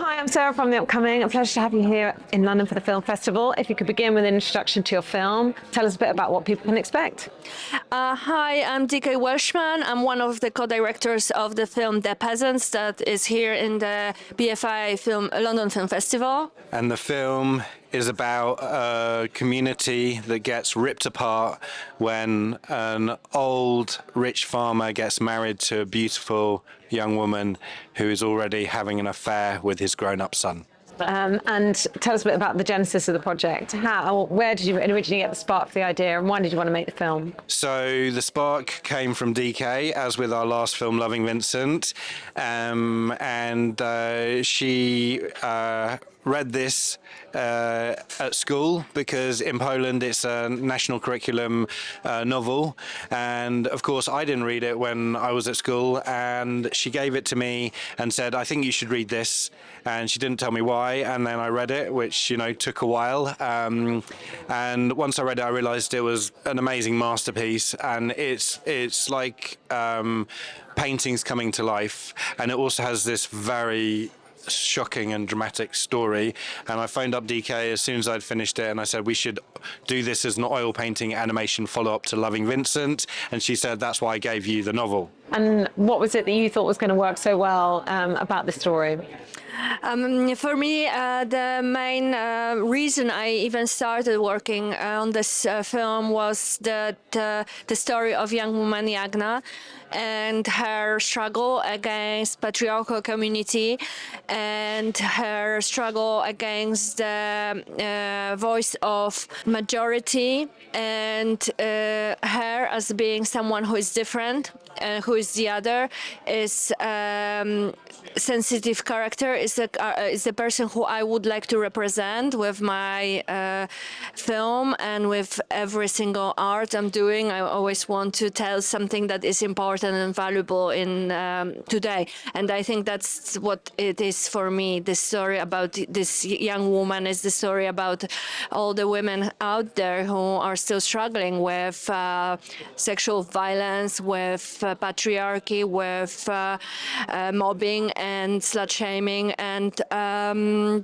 Hi, I'm Sarah from The Upcoming. A pleasure to have you here in London for the film festival. If you could begin with an introduction to your film, tell us a bit about what people can expect. Hi, I'm DK Welchman. I'm one of the co-directors of the film Peasants that is here in the BFI London Film Festival. And the film is about a community that gets ripped apart when an old rich farmer gets married to a beautiful young woman who is already having an affair with his grown-up son. And tell us a bit about the genesis of the project. Where did you originally get the spark for the idea, and why did you want to make the film? So the spark came from DK, as with our last film, Loving Vincent, and she read this at school because in Poland it's a national curriculum novel, and of course I didn't read it when I was at school, and she gave it to me and said, I think you should read this, and she didn't tell me why, and then I read it, which took a while, and once I read it I realized it was an amazing masterpiece, and it's like paintings coming to life, and it also has this very shocking and dramatic story. And I phoned up DK as soon as I'd finished it, and I said we should do this as an oil painting animation follow-up to Loving Vincent, and she said that's why I gave you the novel. And what was it that you thought was going to work so well about the story? For me, the main reason I even started working on this film was that the story of young woman Jagna and her struggle against patriarchal community and her struggle against the voice of majority, and her as being someone who is different, who is the other, is sensitive character, is the person who I would like to represent with my film and with every single art I'm doing. I always want to tell something that is important and valuable in today, and I think that's what it is for me. The story about this young woman is the story about all the women out there who are still struggling with sexual violence, with patriarchy, with mobbing and slut shaming and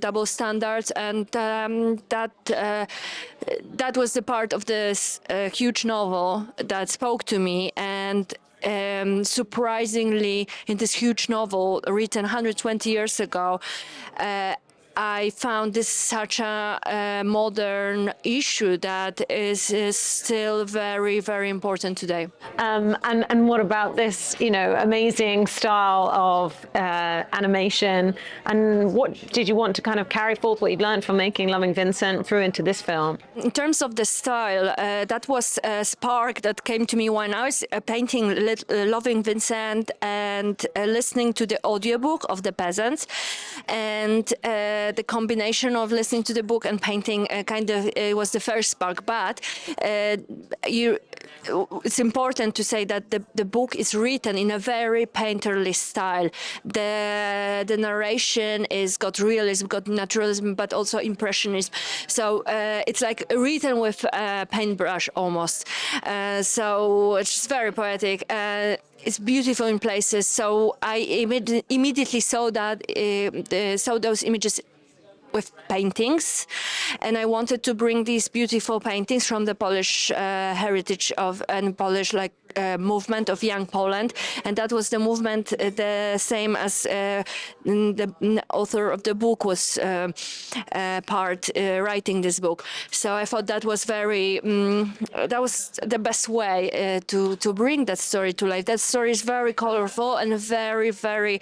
double standards, and that was the part of this huge novel that spoke to me. And surprisingly, in this huge novel written 120 years ago, I found this such a modern issue that is still very, very important today. And what about this, amazing style of animation? And what did you want to kind of carry forth what you've learned from making Loving Vincent through into this film? In terms of the style, that was a spark that came to me when I was painting Loving Vincent and listening to the audiobook of The Peasants, and the combination of listening to the book and painting was the first spark. But it's important to say that the book is written in a very painterly style. The narration is got realism, got naturalism, but also impressionism. So it's like written with a paintbrush almost. So it's very poetic. It's beautiful in places. So I immediately saw those images with paintings, and I wanted to bring these beautiful paintings from the Polish heritage and Polish movement of young Poland, and that was the movement the same as the author of the book was writing this book. So I thought that was that was the best way to bring that story to life. That story is very colorful and very, very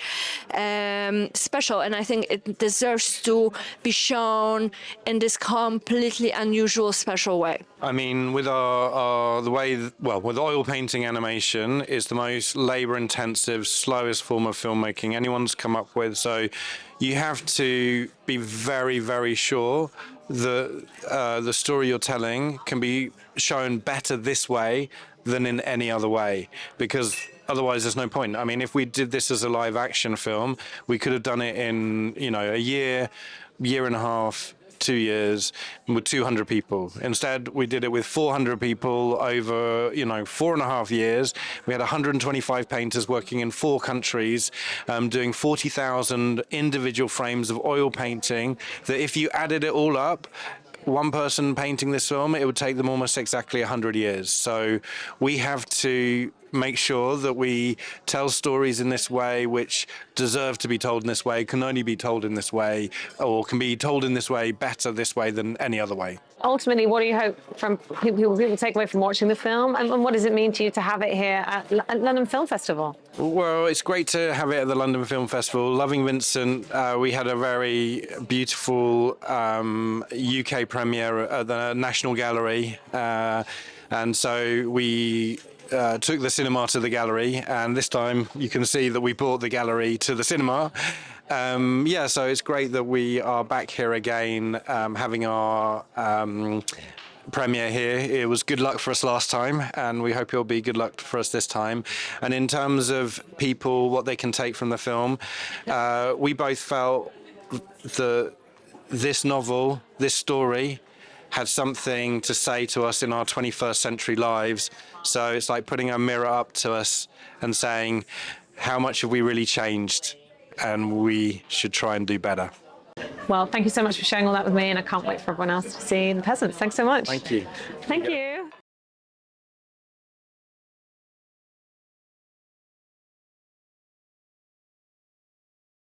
special, and I think it deserves to be shown in this completely unusual, special way. I mean, with with oil painting animation is the most labor-intensive, slowest form of filmmaking anyone's come up with. So you have to be very, very sure that the story you're telling can be shown better this way than in any other way, because otherwise there's no point. I mean, if we did this as a live action film, we could have done it in, a year and a half, 2 years with 200 people. Instead, we did it with 400 people over, 4.5 years. We had 125 painters working in 4 countries, doing 40,000 individual frames of oil painting, that if you added it all up, one person painting this film, it would take them almost exactly 100 years. So we have to make sure that we tell stories in this way which deserve to be told in this way, can only be told in this way, or can be told in this way better this way than any other way. Ultimately, what do you hope from people take away from watching the film, and what does it mean to you to have it here at London Film Festival? Well, it's great to have it at the London Film Festival. Loving Vincent, we had a very beautiful UK premiere at the National Gallery, and so we took the cinema to the gallery, and this time you can see that we brought the gallery to the cinema. So it's great that we are back here again, having our premiere here. It was good luck for us last time, and we hope it'll be good luck for us this time. And in terms of people, what they can take from the film, we both felt that this novel, this story, had something to say to us in our 21st century lives. So it's like putting a mirror up to us and saying, how much have we really changed? And we should try and do better. Well, thank you so much for sharing all that with me, and I can't wait for everyone else to see The Peasants. Thanks so much. Thank you. Thank you.